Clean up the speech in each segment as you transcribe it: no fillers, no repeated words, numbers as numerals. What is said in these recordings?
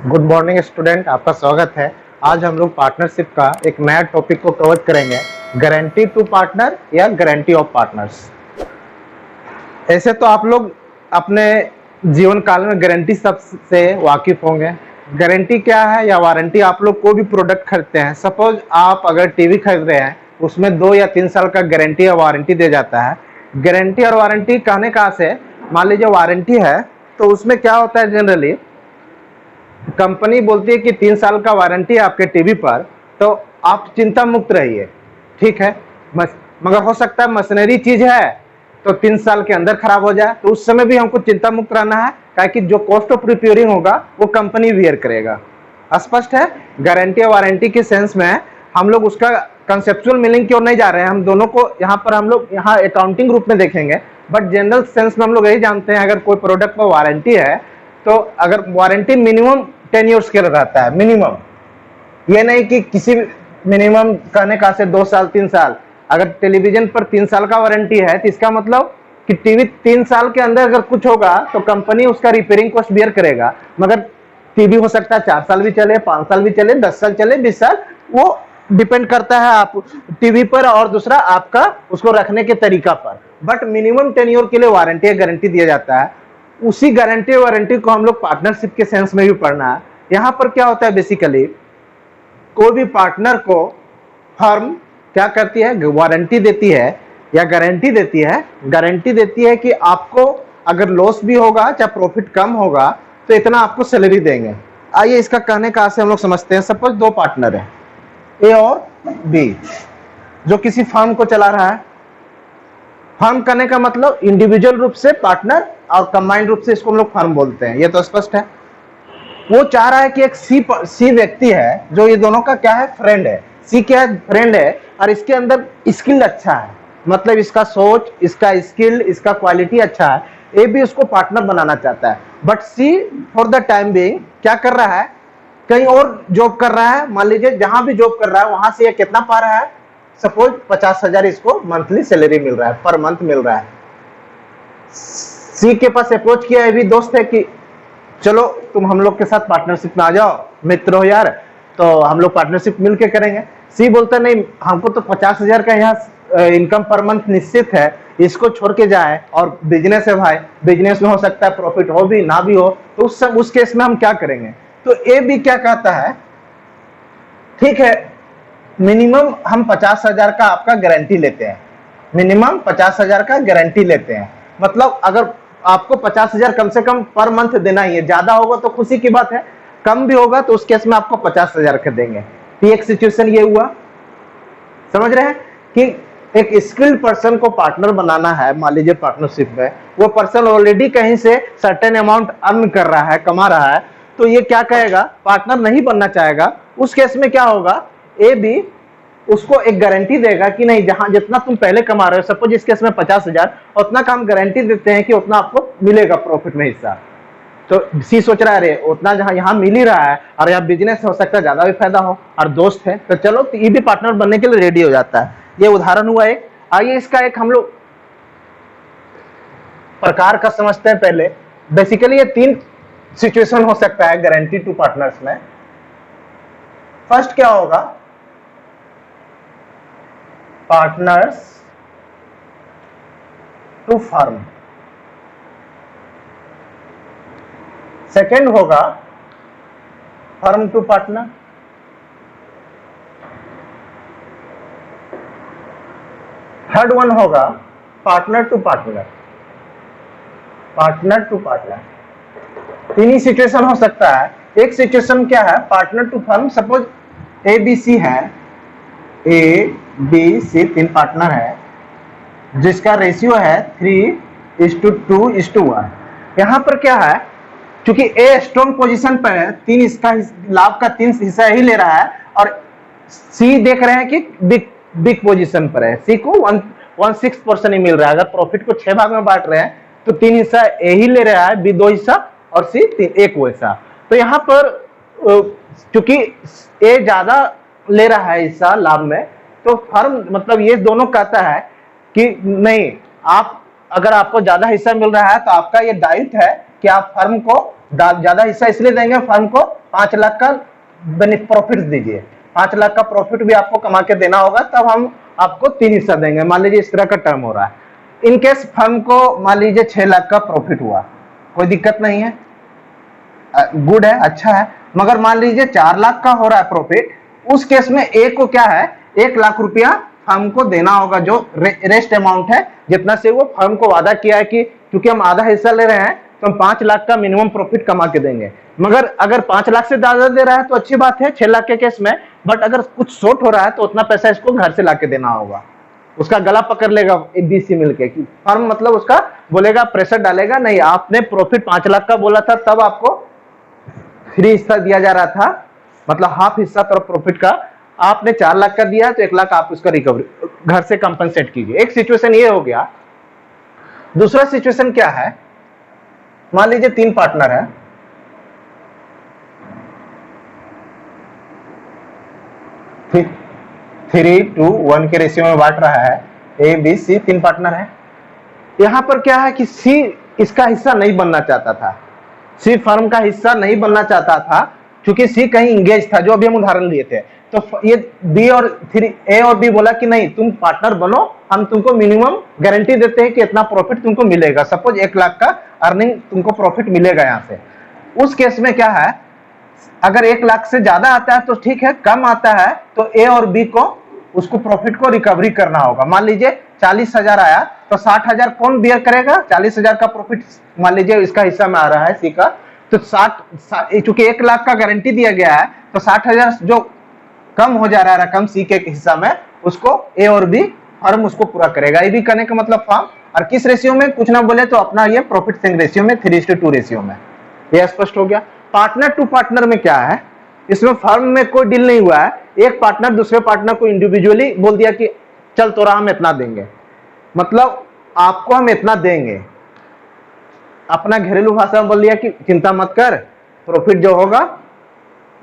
Good morning student, आपका स्वागत है। आज हम लोग पार्टनरशिप का एक नया टॉपिक को कवर करेंगे, गारंटी टू पार्टनर या गारंटी ऑफ पार्टनर्स। ऐसे तो आप लोग अपने जीवन काल में गारंटी सबसे वाकिफ होंगे। गारंटी क्या है या वारंटी, आप लोग कोई भी प्रोडक्ट खरीदते हैं, सपोज आप अगर टीवी खरीद रहे हैं, उसमें 2 या 3 साल का गारंटी या वारंटी दिया जाता है। गारंटी और वारंटी कहने कहाँ से, मान लीजिए वारंटी है तो उसमें क्या होता है, जनरली कंपनी बोलती है कि 3 साल का वारंटी है आपके टीवी पर, तो आप चिंता मुक्त रहिए, ठीक है। मगर हो सकता है मशीनरी चीज है तो 3 साल के अंदर खराब हो जाए, तो उस समय भी हमको चिंता मुक्त रहना है, ताकि जो कॉस्ट ऑफ रिपेयरिंग होगा वो कंपनी बियर करेगा। स्पष्ट है। गारंटी और वारंटी के सेंस में हम लोग उसका कंसेप्चुअल मीनिंग की ओर नहीं जा रहे हैं, हम दोनों को यहाँ पर हम लोग यहाँ अकाउंटिंग रूप में देखेंगे, बट जनरल सेंस में हम लोग यही जानते हैं, अगर कोई प्रोडक्ट पर वारंटी है तो अगर वारंटी मिनिमम 10 ईयर्स के लिए रहता है, मिनिमम, ये नहीं कि किसी मिनिमम कहने का से 2 साल 3 साल। अगर टेलीविजन पर 3 साल का वारंटी है तो इसका मतलब कि टीवी 3 साल के अंदर अगर कुछ होगा तो कंपनी उसका रिपेयरिंग कॉस्ट बियर करेगा। मगर टीवी हो सकता है 4 साल भी चले, 5 साल भी चले, 10 साल चले, 20 साल, वो डिपेंड करता है आप टीवी पर, और दूसरा आपका उसको रखने के तरीका पर। बट मिनिमम 10 ईयर के लिए वारंटी या गारंटी दिया जाता है। उसी गारंटी वारंटी को हम लोग पार्टनरशिप के सेंस में भी पढ़ना है। यहाँ पर क्या होता है, बेसिकली कोई भी पार्टनर को फर्म क्या करती है, वारंटी देती है या गारंटी देती है। गारंटी देती है कि आपको अगर लॉस भी होगा, चाहे प्रॉफिट कम होगा, तो इतना आपको सैलरी देंगे। आइए इसका कहने का से हम लोग समझते हैं। सपोज 2 पार्टनर है, ए और बी, जो किसी फर्म को चला रहा है। फर्म करने का मतलब इंडिविजुअल रूप से पार्टनर और कंबाइंड रूप से इसको हम लोग फर्म बोलते हैं, ये तो स्पष्ट है। वो चाह रहा है कि एक सी व्यक्ति है जो ये दोनों का क्या है, फ्रेंड है। सी क्या है, फ्रेंड है, और इसके अंदर स्किल अच्छा है, मतलब इसका सोच, इसका स्किल, इसका क्वालिटी अच्छा है। ए भी उसको पार्टनर बनाना चाहता है, but C for the time being क्या कर रहा है, कहीं और जॉब कर रहा है। मान लीजिए जहां भी जॉब कर रहा है वहां से ये कितना पा रहा है, सपोज 50,000 इसको मंथली सैलरी मिल रहा है, पर मंथ मिल रहा है। सी के पास अप्रोच किया है, भी दोस्त है कि चलो तुम हम लोग के साथ पार्टनरशिप में आ जाओ, मित्र हो यार, तो हम लोग पार्टनरशिप मिलके करेंगे। सी बोलता नहीं, हमको तो 50,000 का यहाँ इनकम पर मंथ निश्चित है, इसको छोड़ के जाए, और बिजनेस है भाई, बिजनेस में हो सकता है प्रॉफिट हो भी ना भी हो, तो उस केस में हम क्या करेंगे। तो ए भी क्या कहता है, ठीक है, मिनिमम हम 50,000 का आपका गारंटी लेते हैं, मिनिमम 50,000 का गारंटी लेते हैं। मतलब अगर आपको 50,000 कम से कम पर मंथ देना ही है, ज्यादा होगा तो खुशी की बात है, कम भी होगा तो उस केस में आपको 50,000 का देंगे। एक सिचुएशन ये हुआ, समझ रहे हैं कि एक स्किल्ड पर्सन को पार्टनर बनाना है। मान लीजिए पार्टनरशिप में वो पर्सन ऑलरेडी कहीं से सर्टेन अमाउंट अर्न कर रहा है, कमा रहा है, तो ये क्या कहेगा, पार्टनर नहीं बनना चाहेगा। उस केस में क्या होगा, ए भी उसको एक गारंटी देगा कि नहीं, जहां जितना तुम पहले कमा रहे हो, सपोज इस केस में 50,000, उतना का हम गारंटी देते हैं कि उतना आपको मिलेगा प्रॉफिट में हिस्सा। तो सी सोच रहा है अरे उतना जहां यहाँ मिल ही रहा है, और यहाँ बिजनेस हो सकता है ज्यादा भी फायदा हो, और दोस्त है तो चलो, तो ये भी पार्टनर बनने के लिए रेडी हो जाता है। ये उदाहरण हुआ एक। आइए इसका एक हम लोग प्रकार का समझते हैं पहले। बेसिकली ये 3 सिचुएशन हो सकता है गारंटी टू पार्टनर्स में। फर्स्ट क्या होगा, पार्टनर्स टू फर्म। सेकेंड होगा firm to partner. Third one होगा partner to partner, partner to partner. 3 ही सिचुएशन हो सकता है। एक सिचुएशन क्या है, partner to firm. Suppose A B C है, ए बी सी 3 पार्टनर है, जिसका रेशियो है 3:2:1। यहां पर क्या है, क्योंकि ए स्ट्रॉन्ग पोजीशन पर है, 3 इसका लाभ का 3 हिस्सा ही ले रहा है, और सी देख रहे हैं कि बिग पोजीशन पर है, सी को 1/6 ही मिल रहा है। अगर प्रॉफिट को 6 भाग में बांट रहे हैं तो 3 हिस्सा ए ही ले रहा है, बी 2 हिस्सा और सी 1 हिस्सा। तो यहाँ पर क्योंकि ए ज्यादा ले रहा है हिस्सा लाभ में, तो फर्म मतलब ये दोनों कहता है कि नहीं, आप अगर आपको ज्यादा हिस्सा मिल रहा है तो आपका ये दायित्व है कि आप फर्म को ज्यादा हिस्सा इसलिए देंगे, फर्म को 5 लाख का प्रॉफिट दीजिए, 5 लाख का प्रॉफिट भी आपको कमा के देना होगा, तब हम आपको 3 हिस्सा देंगे। मान लीजिए इस तरह का टर्म हो रहा है। इन केस फर्म को मान लीजिए 6 लाख का प्रॉफिट हुआ, कोई दिक्कत नहीं है, गुड है, अच्छा है। मगर मान लीजिए 4 लाख का हो रहा है प्रॉफिट, उस केस में ए को क्या है, 1 लाख रुपया फर्म को देना होगा, जो रेस्ट अमाउंट है, जितना से वो फर्म को वादा किया है कि क्योंकि हम आधा हिस्सा ले रहे हैं तो हम 5 लाख का मिनिमम प्रॉफिट कमा के देंगे। मगर अगर 5 लाख से ज्यादा दे रहा है तो अच्छी बात है 6 लाख के केस में, बट अगर कुछ शॉर्ट हो रहा है तो उतना पैसा इसको घर से लाके देना होगा। उसका गला पकड़ लेगा बीसी मिलके कि फर्म मतलब उसका बोलेगा, प्रेशर डालेगा, नहीं आपने प्रॉफिट 5 लाख का बोला था तब आपको फ्री हिस्सा दिया जा रहा था, मतलब हाफ हिस्सा पर प्रॉफिट का, आपने 4 लाख का दिया तो 1 लाख आप उसका रिकवरी घर से कंपनसेट कीजिए। एक सिचुएशन ये हो गया। दूसरा सिचुएशन क्या है, मान लीजिए 3 पार्टनर है, फिर 3:1 के रेशियो में बांट रहा है, ए बी सी 3 पार्टनर है। यहां पर क्या है कि सी इसका हिस्सा नहीं बनना चाहता था, सी फर्म का हिस्सा नहीं बनना चाहता था, क्योंकि सी कहीं इंगेज था, जो अभी हम उदाहरण लिए थे। तो ये बी और ए और बी बोला कि नहीं तुम पार्टनर बनो, हम तुमको मिनिमम गारंटी देते हैं कि इतना प्रॉफिट तुमको मिलेगा, सपोज 1 लाख का अर्निंग तुमको प्रॉफिट मिलेगा यहां से। उस केस में क्या है, अगर 1 लाख से ज्यादा आता है तो ठीक है, कम आता है तो ए और बी को उसको प्रॉफिट को रिकवरी करना होगा। मान लीजिए 40,000 आया तो 60,000 कौन बियर करेगा, 40,000 का प्रॉफिट मान लीजिए इसका हिस्सा में आ रहा है सी का, तो 60, चूंकि 1 लाख का गारंटी दिया गया है तो 60,000 जो कम हो जा रहा है रकम सी के हिस्सा में, उसको ए और बी फर्म उसको पूरा करेगा। ए बी करने का मतलब फर्म, और किस रेशियो में कुछ ना बोले तो अपना ये प्रॉफिट शेयरिंग रेशियो में 3:2 रेशियो में। ये स्पष्ट हो गया। पार्टनर टू पार्टनर में क्या है, इसमें फर्म में कोई डील नहीं हुआ है, एक पार्टनर दूसरे पार्टनर को इंडिविजुअली बोल दिया कि चल तोरा हम इतना देंगे, मतलब आपको हम इतना देंगे, अपना घरेलू भाषा में बोल दिया कि चिंता मत कर, प्रॉफिट जो होगा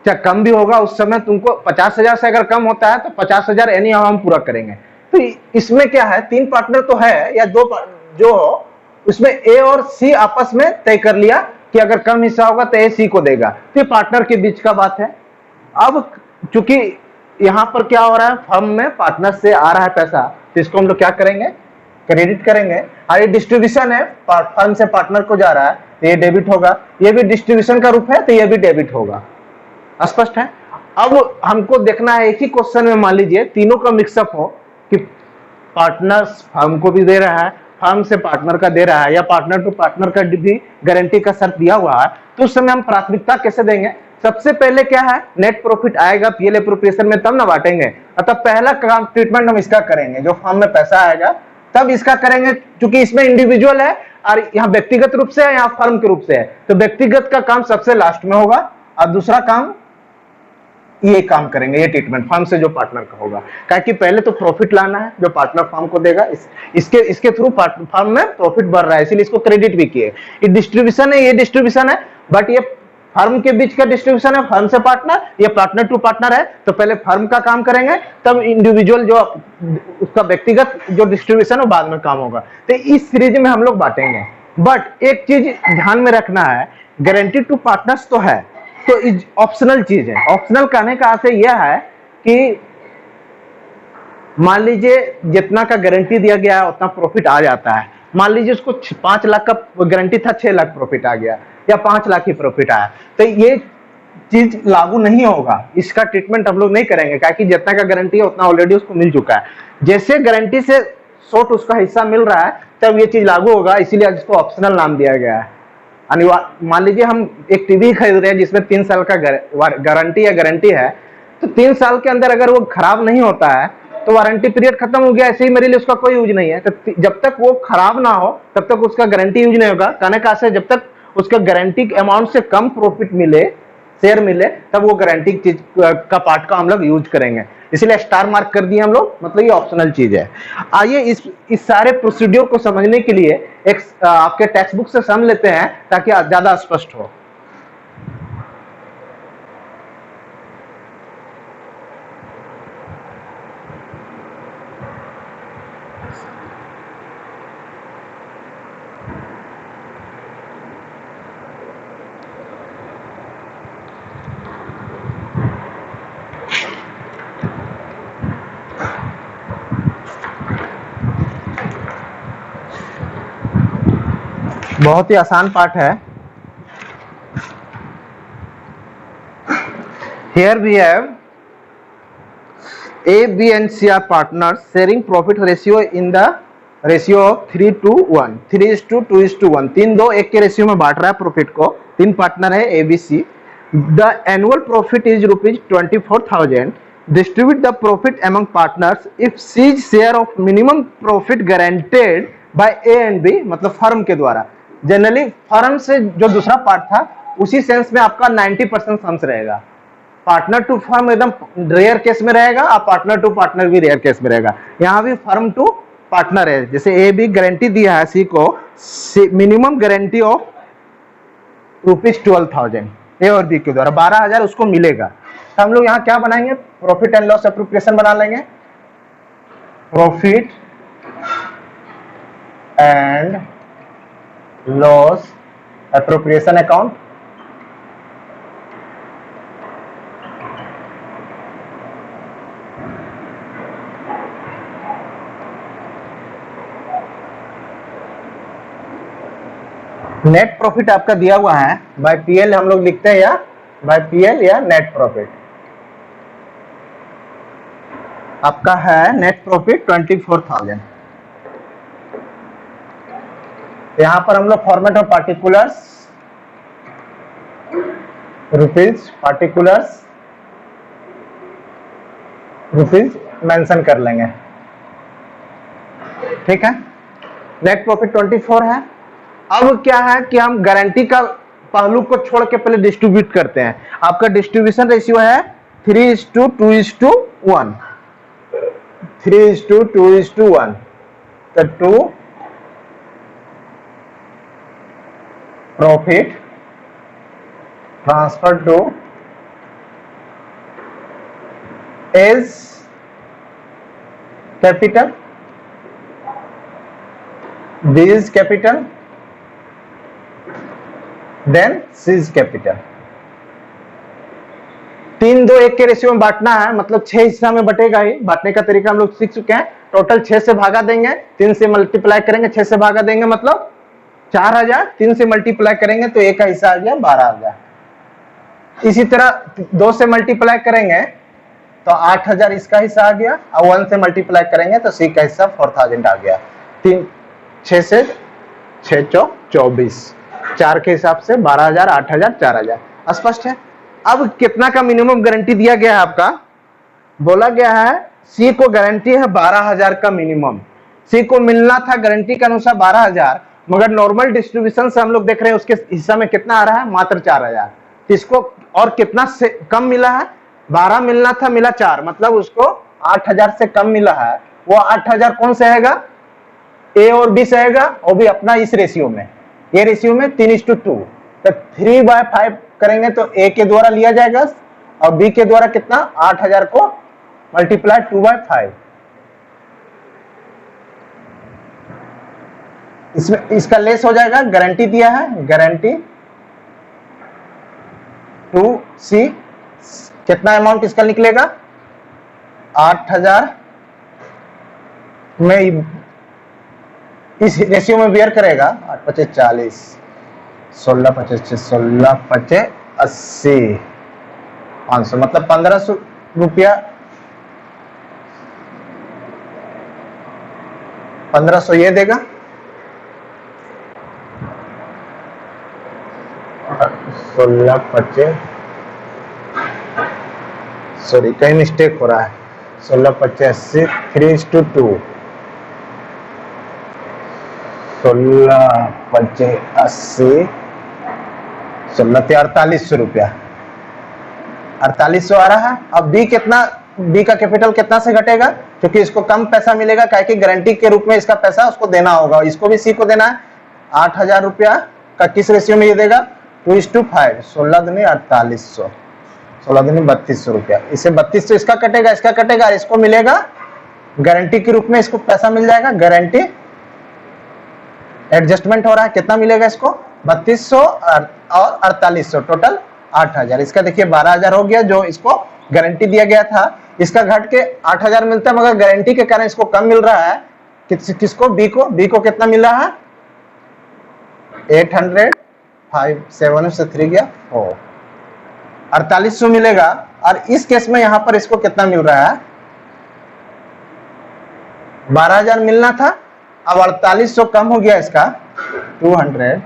चाहे कम भी होगा, उस समय तुमको 50,000 से अगर कम होता है तो 50,000 एनी हम पूरा करेंगे। तो इसमें क्या है, 3 पार्टनर तो है या 2 जो हो, उसमें ए और सी आपस में तय कर लिया कि अगर कम हिस्सा होगा तो ए सी को देगा, तो ये पार्टनर के बीच का बात है। अब चूंकि यहां पर क्या हो रहा है, फर्म में पार्टनर से आ रहा है पैसा, तो इसको हम लोग क्या करेंगे, क्रेडिट करेंगे। और ये डिस्ट्रीब्यूशन है, फर्म से पार्टनर को जा रहा है तो ये डेबिट होगा, ये भी डिस्ट्रीब्यूशन का रूप है तो ये भी डेबिट होगा। स्पष्ट है। अब हमको देखना है एक ही क्वेश्चन में, मान लीजिए तीनों का मिक्सअप हो कि पार्टनर्स फर्म को भी दे रहा है, फर्म से पार्टनर का दे रहा है, या पार्टनर टू पार्टनर का भी गारंटी का शर्त दिया हुआ है, तो उस समय हम प्राथमिकता कैसे देंगे। सबसे पहले क्या है, नेट प्रॉफिट आएगा पीएल एप्रोप्रिएशन में तब ना बांटेंगे, अतः पहला काम ट्रीटमेंट हम इसका करेंगे, जो फर्म में पैसा आएगा तब इसका करेंगे, क्योंकि इसमें इंडिविजुअल है और यहाँ व्यक्तिगत रूप से है, यहाँ फर्म के रूप से है, तो व्यक्तिगत का काम सबसे लास्ट में होगा, और दूसरा काम ये काम करेंगे, ये ट्रीटमेंट फर्म से जो पार्टनर का होगा, क्योंकि पहले तो प्रॉफिट लाना है जो पार्टनर फर्म को देगा, इसके थ्रू फर्म में प्रॉफिट बढ़ रहा है, इसलिए इसको क्रेडिट भी किए। ये डिस्ट्रीब्यूशन है, ये डिस्ट्रीब्यूशन है, बट ये फर्म के बीच का डिस्ट्रीब्यूशन है, फर्म से पार्टनर, ये पार्टनर टू पार्टनर है, तो पहले फर्म का काम करेंगे, तब इंडिविजुअल जो उसका व्यक्तिगत जो डिस्ट्रीब्यूशन है बाद में काम होगा। तो इस सीरीज में हम लोग बांटेंगे। बट एक चीज ध्यान में रखना है, गारंटी टू पार्टनर्स तो है, तो ऑप्शनल चीज है। ऑप्शनल कहने का अर्थ यह है कि मान लीजिए जितना का गारंटी दिया गया है उतना प्रॉफिट आ जाता है, मान लीजिए उसको 5 लाख का गारंटी था, 6 लाख प्रॉफिट आ गया या 5 लाख ही प्रॉफिट आया, तो ये चीज लागू नहीं होगा, इसका ट्रीटमेंट हम लोग नहीं करेंगे, क्योंकि जितना का गारंटी है उतना ऑलरेडी उसको मिल चुका है। जैसे गारंटी से शॉर्ट उसका हिस्सा मिल रहा है तब ये चीज लागू होगा, इसीलिए इसको ऑप्शनल नाम दिया गया है। मान लीजिए हम एक टीवी खरीद रहे हैं जिसमें 3 साल का गारंटी है, तो 3 साल के अंदर अगर वो खराब नहीं होता है तो वारंटी पीरियड खत्म हो गया, ऐसे ही मेरे लिए उसका कोई यूज नहीं है। तो जब तक वो खराब ना हो तब तक उसका गारंटी यूज नहीं होगा, कहने का से जब तक उसका गारंटी अमाउंट से कम प्रॉफिट मिले, शेयर मिले, तब वो गारंटी चीज का पार्ट का हम लोग यूज करेंगे, इसलिए स्टार मार्क कर दिए हम लोग, मतलब ये ऑप्शनल चीज है। आइए इस सारे प्रोसीड्योर को समझने के लिए एक आपके टेक्स्ट बुक से समझ लेते हैं ताकि ज्यादा स्पष्ट हो। बहुत ही आसान पार्ट है। Here we have A, B and C are partners sharing profit ratio in the ratio of 3:1, 3:2:1। 3:2:1 के रेशियो में बांट रहा है प्रॉफिट को। तीन पार्टनर है A B C. The annual profit is ₹24,000। Distribute the profit among partners if C's share of minimum profit guaranteed by A and B, मतलब firm के द्वारा। जनरली फर्म से जो दूसरा पार्ट था उसी सेंस में आपका 90% सम्स रहेगा। पार्टनर टू फर्म एकदम रेयर केस में रहेगा और पार्टनर टू पार्टनर भी रेयर केस में रहेगा। यहाँ भी फर्म टू पार्टनर है। जैसे ए बी गारंटी दिया है सी को, मिनिमम गारंटी ऑफ ₹12,000 ए और बी के द्वारा, 12,000 उसको मिलेगा। तो हम लोग यहाँ क्या बनाएंगे, प्रॉफिट एंड लॉस एप्रोप्रिएशन बना लेंगे। Profit and loss appropriation account. Net profit आपका दिया हुआ है बाय पीएल हम लोग लिखते हैं, या बाय पीएल या नेट प्रॉफिट आपका है। Net profit 24,000। यहां पर हम लोग format of particulars rupees, particulars rupees mention कर लेंगे, ठीक है। नेट प्रॉफिट 24 है। अब क्या है कि हम गारंटी का पहलू को छोड़ के पहले डिस्ट्रीब्यूट करते हैं। आपका डिस्ट्रीब्यूशन रेशियो है 3:2:1, 3:2:1। तो 2 profit transfer to A's capital, B's capital, then C's capital. 3:2:1 के रेशियो में बांटना है, मतलब 6 हिस्सा में बटेगा ही। बांटने का तरीका हम लोग सीख चुके हैं। टोटल 6 से भागा देंगे, 3 से मल्टीप्लाई करेंगे, 6 से भागा देंगे मतलब 4,000, 3 से मल्टीप्लाई करेंगे तो एक का हिस्सा आ गया 12,000। इसी तरह 2 से मल्टीप्लाई करेंगे तो 8,000 इसका हिस्सा आ गया, और 1 से मल्टीप्लाई करेंगे तो सी का हिस्सा 4,000 आ गया। 6 से 6 चौक 24, 4 के हिसाब से 12,000, 8,000, 4,000। स्पष्ट है। अब कितना का मिनिमम गारंटी दिया गया है आपका, बोला गया है सी को गारंटी है 12,000 का मिनिमम। सी को मिलना था गारंटी के अनुसार 12,000, मगर नॉर्मल डिस्ट्रीब्यूशन से हम लोग देख रहे हैं उसके हिस्सा में कितना आ रहा है, मात्र 4,000। इसको और कितना से कम मिला है, 12 मिलना था, मिला 4, मतलब उसको 8,000 से कम मिला है। वो 8,000 कौन से आएगा, ए और बी से आएगा, और भी अपना इस रेशियो में, ये रेशियो में 3:2। तो 3/5 करेंगे तो ए के द्वारा लिया जाएगा और बी के द्वारा कितना, 8,000 को मल्टीप्लाई 2/5। इसमें इसका लेस हो जाएगा, गारंटी दिया है, गारंटी टू सी, कितना अमाउंट इसका निकलेगा, 8,000 में इस रेशियो में बियर करेगा। 8×5 = 40, 16×5 = 16×5 = 80, 500, मतलब 1,500 रुपया, 1,500 ये देगा, 16×5, सॉरी कहीं मिस्टेक हो रहा है, 16×5 = 80, 3:2, 16×5 = 80, 16 × 4800 रुपया, 4800 आ रहा है। अब बी कितना, बी का कैपिटल कितना से घटेगा, क्योंकि इसको कम पैसा मिलेगा, क्या कि गारंटी के रूप में इसका पैसा उसको देना होगा, इसको भी सी को देना है। 8,000 रुपया का किस रेशियो में ये देगा, 2:5, 16 दूनी 4800, 16 दूनी 3200 रुपया। इसे 3200 इसका कटेगा, इसका कटेगा, इसको मिलेगा गारंटी के रूप में, इसको पैसा मिल जाएगा। गारंटी एडजस्टमेंट हो रहा है, कितना मिलेगा इसको, 3200 और 4800, टोटल 8,000। इसका देखिए 12,000 हो गया, जो इसको गारंटी दिया गया था। इसका घट के 8,000 मिलता है, मगर गारंटी के कारण इसको कम मिल रहा है। किसको, बी को। बी को कितना मिल रहा है, 800, 5 7 से 3 गया 4, 4800 मिलेगा। और इस केस में यहां पर इसको कितना मिल रहा है, 12,000 मिलना था, अब 4800 कम हो गया इसका 200,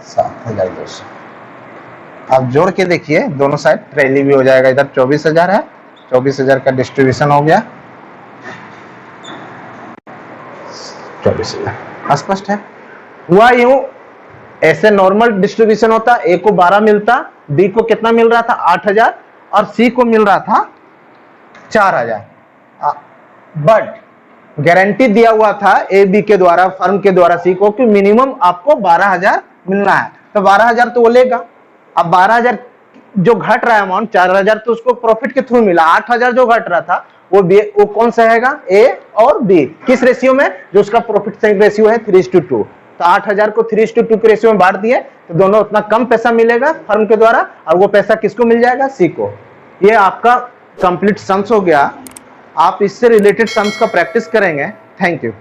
7,200। आप जोड़ के देखिए दोनों साइड, ट्रेली भी हो जाएगा, इधर 24,000 है, 24,000 का डिस्ट्रीब्यूशन हो गया 24,000। स्पष्ट है। हुआ यूं, ऐसे नॉर्मल डिस्ट्रीब्यूशन होता, ए को 12 मिलता, बी को कितना मिल रहा था 8,000 और सी को मिल रहा था 4,000। बट गारंटी दिया हुआ था ए बी के द्वारा, फर्म के द्वारा सी को, कि मिनिमम आपको 12,000 मिलना है, तो 12,000 तो वो लेगा। अब 12,000 जो घट रहा है अमाउंट, 4,000 तो उसको प्रॉफिट के थ्रू मिला, 8,000 जो घट रहा था वो कौन सा रहेगा, ए और बी, किस रेशियो में, जो उसका प्रॉफिट रेशियो है 3:2। तो 8,000 को 3:2 के रेशियो में बांट दिए तो दोनों उतना कम पैसा मिलेगा फर्म के द्वारा, और वो पैसा किसको मिल जाएगा, सी को। ये आपका कंप्लीट सम्स हो गया। आप इससे रिलेटेड सम्स का प्रैक्टिस करेंगे। Thank you.